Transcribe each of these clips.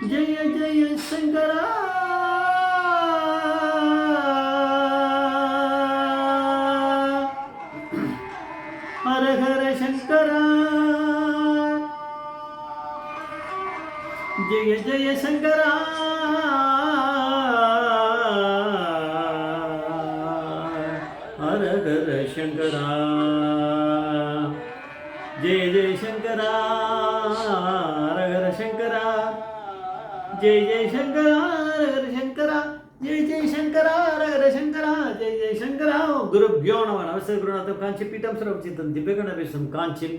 ஜெய ஜெய சங்கரா ஹர ஹர சங்கரா ஜெய ஜெய சங்கரா ஹர ஹர சங்கரா ஜெய ஜெய சங்கரா ஹர ஹர சங்கரா जय जय शंकरा हर हर शंकरा जय जय शंकरा हर हर शंकरा जय जय शंकरा गुरुभ्यो नमः नमस्ते गुरुनाथं काञ्चीपीठं सर्वचित्तं दिव्यगणवेशं काञ्चीं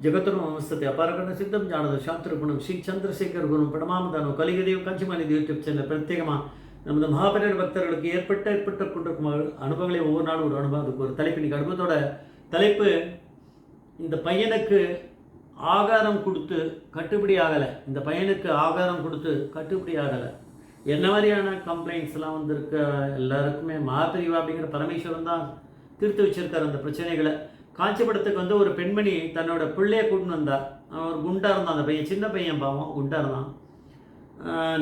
जगतुर्म नमस्ते अपारगण सिद्धं ज्ञानद शास्त्रगुणं श्री चंद्रशेखर गुणं पडमामदानो कलिगदेव काञ्चीमानि யூடியூப் சேனல் பிரத்யேகமாக நமது மகாபெரியர் பக்தர்களுக்கு ஏற்பட்ட கொண்டிருக்கும் அனுபவங்களை ஒவ்வொரு நாளும் ஒரு அனுபவம். அதுக்கு ஒரு தலைப்பு. இன்னைக்கு அனுபவத்தோட தலைப்பு, இந்த பையனுக்கு ஆகாரம் கொடுத்து கட்டுப்படி ஆகலை. இந்த பையனுக்கு ஆகாரம் கொடுத்து கட்டுப்படி ஆகலை. என்ன மாதிரியான கம்ப்ளைண்ட்ஸ்லாம் வந்திருக்க எல்லாருக்குமே மகாபிரிவா அப்படிங்கிற பரமேஸ்வரன் தான் தீர்த்து வச்சிருக்காரு அந்த பிரச்சனைகளை. காஞ்சிபுரத்துக்கு வந்து ஒரு பெண்மணி தன்னோட பிள்ளையை கூட்டின்னு வந்தார். அவர் குண்டா இருந்தான். அந்த பையன் சின்ன பையன், பாவம் குண்டா இருந்தான்.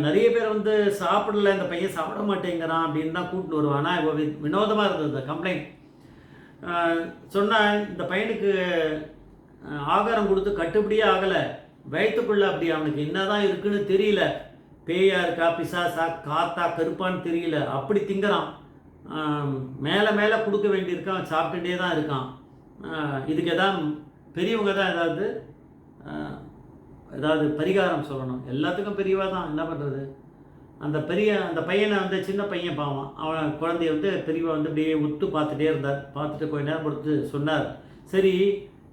நிறைய பேர் வந்து சாப்பிடல, இந்த பையன் சாப்பிட மாட்டேங்கிறான் அப்படின்னு தான் கூட்டின்னு வருவான். ஆனால் வினோதமாக இருந்தது இந்த கம்ப்ளைண்ட். சொன்னால் இந்த பையனுக்கு ஆகாரம் கொடுத்து கட்டுப்படியே ஆகலை. வயிற்றுக்குள்ள அப்படி அவனுக்கு என்னதான் இருக்குன்னு தெரியல. பேயா இருக்கா, பிசாசா, காத்தா, கருப்பான்னு தெரியல. அப்படி திங்கிறான். மேலே மேலே கொடுக்க வேண்டியிருக்கான். சாப்பிட்டுட்டே தான் இருக்கான். இதுக்கு எதாவது பெரியவங்க தான் ஏதாவது பரிகாரம் சொல்லணும். எல்லாத்துக்கும் பெரியவா தான். என்ன பண்ணுறது? அந்த பையனை வந்து சின்ன பையன் பாவம், அவன் குழந்தைய வந்து பெரியவா வந்து அப்படியே உத்து பார்த்துட்டே இருந்தார். பார்த்துட்டு கொஞ்ச நேரம் கொடுத்து சொன்னார், சரி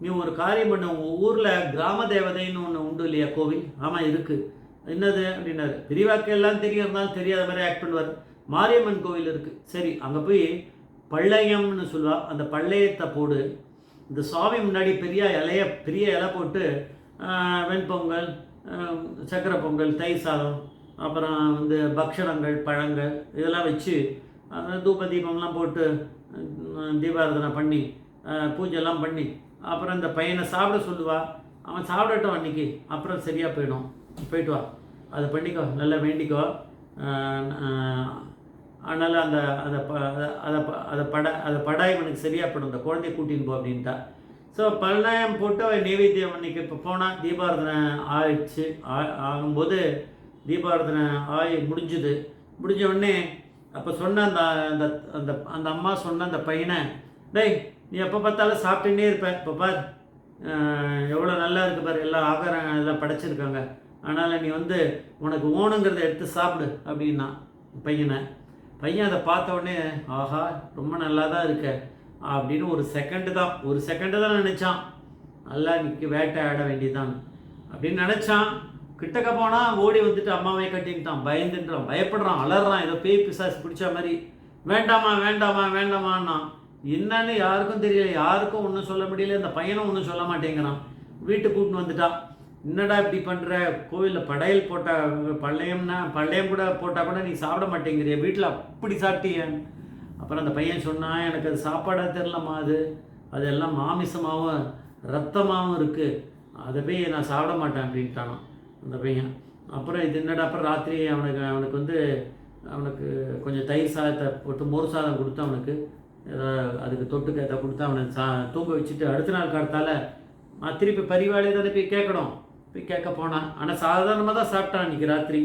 நீ ஒரு காரியம் பண்ண, உங்கள் ஊரில் கிராம தேவதைன்னு ஒன்று உண்டு இல்லையா, கோவில்? ஆமாம் இருக்குது. என்னது அப்படின்னாரு. பெரியவாக்கு எல்லாம் தெரியாதனாலும் தெரியாத மாதிரி ஆக்ட் பண்ணுவார். மாரியம்மன் கோவில் இருக்குது. சரி, அங்கே போய் பள்ளையம்னு சொல்லுவா. அந்த பள்ளையத்தை போடு. இந்த சுவாமி முன்னாடி பெரிய இலை போட்டு வெண்பொங்கல், சக்கரை பொங்கல், தயிர் சாதம், அப்புறம் வந்து பக்ஷணங்கள், பழங்கள் இதெல்லாம் வச்சு தூப தீபம்லாம் போட்டு தீபாராதனை பண்ணி பூஜைலாம் பண்ணி அப்புறம் இந்த பையனை சாப்பிட சொல்லுவா. அவன் சாப்பிடட்டும் அன்றைக்கி, அப்புறம் சரியாக போயிடும். போயிட்டு வா, அதை பண்ணிக்கோ, நல்லா வேண்டிக்கோ. அதனால் அதை படாய் இவனுக்கு சரியாகப்படும், இந்த குழந்தைய கூட்டின்னு போ அப்படின்ட்டா. ஸோ பல்லாயம் போட்டு அவன் நைவேத்தியம் அன்றைக்கி இப்போ போனால் தீபாராதனை ஆயிடுச்சு. ஆகும்போது தீபாராதனை முடிஞ்சுது. முடிஞ்ச உடனே அப்போ சொன்ன அந்த அம்மா சொன்ன அந்த பையனை, டேய் நீ எப்போ பார்த்தாலும் சாப்பிட்டுன்னே இருப்ப, இப்போ பார் எவ்வளோ நல்லா இருக்குது பார், எல்லாம் ஆகாரம் எல்லாம் படைச்சிருக்காங்க, அதனால் நீ வந்து உனக்கு ஓணுங்கிறத எடுத்து சாப்பிடு அப்படின்னா பையன் அதை பார்த்த உடனே, ஆஹா ரொம்ப நல்லா தான் இருக்க அப்படின்னு ஒரு செகண்டு தான் நினச்சான். நல்லா நிற்க வேட்டை ஆட வேண்டியதான் அப்படின்னு நினச்சான். கிட்டக்க போனால் ஓடி வந்துட்டு அம்மாவே கட்டின்ட்டான். பயப்படுறான், அலறான், ஏதோ பேய் பிசாசு பிடிச்ச மாதிரி. வேண்டாமான்னா என்னன்னு யாருக்கும் தெரியல, யாருக்கும் ஒன்றும் சொல்ல முடியல. இந்த பையனும் ஒன்றும் சொல்ல மாட்டேங்கிறான். வீட்டுக்கு கூட்டின்னு வந்துட்டான். என்னடா இப்படி பண்ணுற, கோவிலில் படையல் பள்ளையம் கூட போட்டால் கூட நீ சாப்பிட மாட்டேங்கிறிய, வீட்டில் அப்படி சாப்பிட்டிய. அப்புறம் அந்த பையன் சொன்னான், எனக்கு அது சாப்பாடாக தெரிலம்மா, அதெல்லாம் மாமிசமாகவும் ரத்தமாகவும் இருக்குது, அதை போய் நான் சாப்பிட மாட்டேன் அப்படின்ட்டானோ அந்த பையன். அப்புறம் இது என்னடா, அப்புறம் ராத்திரி அவனுக்கு கொஞ்சம் தயிர் சாதத்தை போட்டு மோர் சாதம் கொடுத்து அவனுக்கு அதுக்கு தொட்டுக்க எதை கொடுத்து அவனை தூங்க வச்சுட்டு அடுத்த நாள் காலத்தால் திருப்பி பரிவாளே தானே போய் கேட்க போனான். ஆனால் சாதாரணமாக தான் சாப்பிட்டான் அன்றைக்கி ராத்திரி.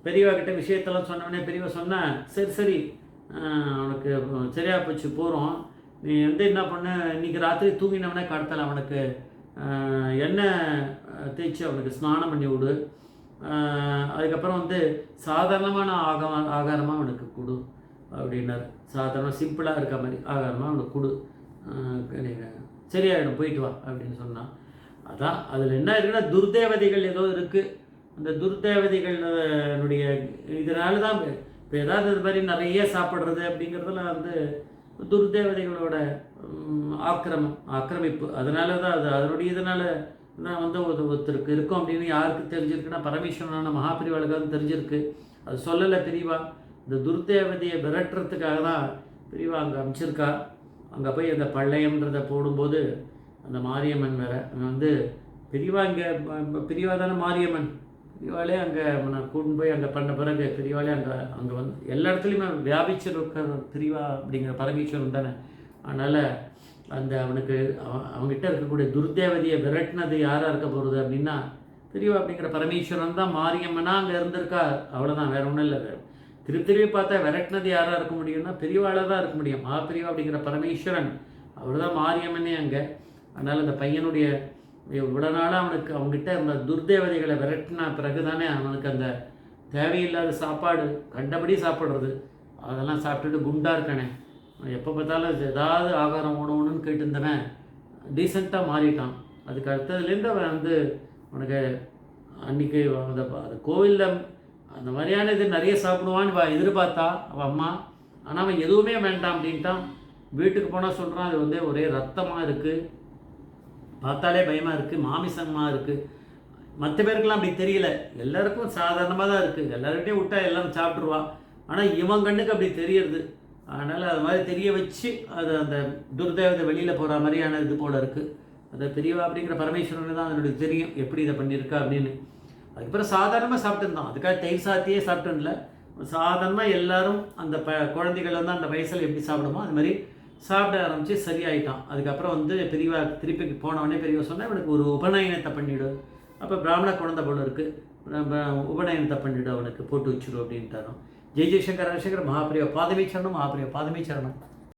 பெரியவா கிட்ட விஷயத்தெல்லாம் சொன்னோடனே பெரியவா சொன்னேன், சரி அவனுக்கு சரியாக போச்சு, போகிறோம், நீ வந்து என்ன பண்ண, இன்றைக்கி ராத்திரி தூங்கினவனே கடத்தலை அவனுக்கு எண்ணெய் தேய்ச்சி அவனுக்கு ஸ்நானம் பண்ணி விடு, அதுக்கப்புறம் வந்து சாதாரணமான ஆகாரமாக அவனுக்கு கொடு அப்படின்னாரு. சாதாரண சிம்பிளாக இருக்க மாதிரி ஆகாரமாக அவனுக்கு கொடு, சரியாயிடும், போயிட்டு வா அப்படின்னு சொன்னான். அதான் அதில் என்ன இருக்குன்னா, துர்தேவதைகள் ஏதோ இருக்குது. அந்த துர்தேவதைகளுடைய இதனால தான் இப்போ ஏதாவது இது மாதிரி நிறைய சாப்பிட்றது அப்படிங்கிறதுல வந்து துர்தேவதைகளோட ஆக்கிரமிப்பு. அதனால தான் அதனுடைய இதனால் தான் வந்து ஒருத்தருக்கு இருக்கும் அப்படின்னு யாருக்கு தெரிஞ்சிருக்குன்னா, பரமேஸ்வரனான மகாபிரிவாளுக்கு தான் தெரிஞ்சிருக்கு. அது சொல்லலை பெரியவா. இந்த துர்தேவதையை விரட்டுறதுக்காக தான் பெரியவா அங்கே அமைச்சிருக்கா. அங்கே போய் அந்த பள்ளையம்ன்றதை போடும்போது அந்த மாரியம்மன் வேறு அங்கே வந்து பெரியவா, இங்கே பெரியவா தானே மாரியம்மன், பெரியவாளே அங்கே நான் கூட்டின்னு போய் அங்கே பண்ண பிறகு பெரியவாளே அங்கே வந்து எல்லா இடத்துலையுமே வியாபிச்சிருக்கிற பெரியவா அப்படிங்கிற பரமேஸ்வரன் தானே. அதனால் அவனுக்கு அவங்ககிட்ட இருக்கக்கூடிய துர்தேவதையை விரட்டினது யாராக இருக்க போகிறது அப்படின்னா பெரியவா அப்படிங்கிற பரமேஸ்வரன் தான். மாரியம்மனா அங்கே இருந்திருக்கா, அவ்வளோதான், வேறு ஒன்றும் இல்லை. திருப்பி பார்த்தா விரட்டினது யாராக இருக்க முடியும்னா பெரியவாளாக தான் இருக்க முடியும். பெரியவா அப்படிங்கிற பரமேஸ்வரன் அவர் தான் மாரியம்மனே அங்கே. அதனால் அந்த பையனுடைய இவ்வளோ நாளாக அவனுக்கு அவங்ககிட்ட அந்த துர்தேவதைகளை விரட்டின பிறகு தானே அவனுக்கு அந்த தேவையில்லாத சாப்பாடு கண்டபடி சாப்பிட்றது அதெல்லாம் சாப்பிட்டுட்டு குண்டாக இருக்கானே. எப்போ பார்த்தாலும் ஏதாவது ஆகாரம் உணவுன்னு கேட்டுருந்தவன் டீசெண்டாக மாறிட்டான். அதுக்கு அடுத்ததுலேருந்து அவன் உனக்கு அன்றைக்கி அந்த கோவிலில் அந்த மாதிரியான இது நிறைய சாப்பிடுவான்னு எதிர்பார்த்தா அவன் அம்மா. ஆனால் அவன் எதுவுமே வேண்டாம் அப்படின்ட்டான். வீட்டுக்கு போனால் சொல்கிறான் அது ஒரே ரத்தமாக இருக்குது, பார்த்தாலே பயமாக இருக்குது, மாமிசமாக இருக்குது. மற்ற பேருக்கெல்லாம் அப்படி தெரியல, எல்லாருக்கும் சாதாரணமாக தான் இருக்குது. எல்லார்கிட்டையும் விட்டால் எல்லாம் சாப்பிட்ருவா. ஆனால் இவன் கண்ணுக்கு அப்படி தெரியறது. அதனால் அது மாதிரி தெரிய வச்சு அது அந்த துர்தேவதை வெளியில் போகிற மாதிரியான இது போல் இருக்குது. அதை பெரியவா அப்படிங்கிற பரமேஸ்வரன் தான் அதனுடைய தெரியும் எப்படி இதை பண்ணியிருக்கா அப்படின்னு. அதுக்கப்புறம் சாதாரணமாக சாப்பிட்டுருந்தான். அதுக்காக தயிர் சாத்தியே சாப்பிட்டுல, சாதாரணமாக எல்லோரும் அந்த குழந்தைகள் அந்த வயசில் எப்படி சாப்பிடுமோ அது மாதிரி சாப்பிட ஆரம்பித்து சரியாயிட்டான். அதுக்கப்புறம் பெரியவா திருப்பி போனவொடனே பெரியவா சொன்னால் இவனுக்கு ஒரு உபநயனத்தை பண்ணிவிடு. அப்போ பிராமண குழந்தை போல இருக்குது, உபநயனத்தை பண்ணிவிடு, அவனுக்கு போட்டு வச்சுடும் அப்படின்ட்டாரோ. ஜெய் ஜெய்சங்கர் ஹரஹர சங்கர. மகாபிரியா பாதமே சரணம், மகாபிரியா பாதமே சரணம்.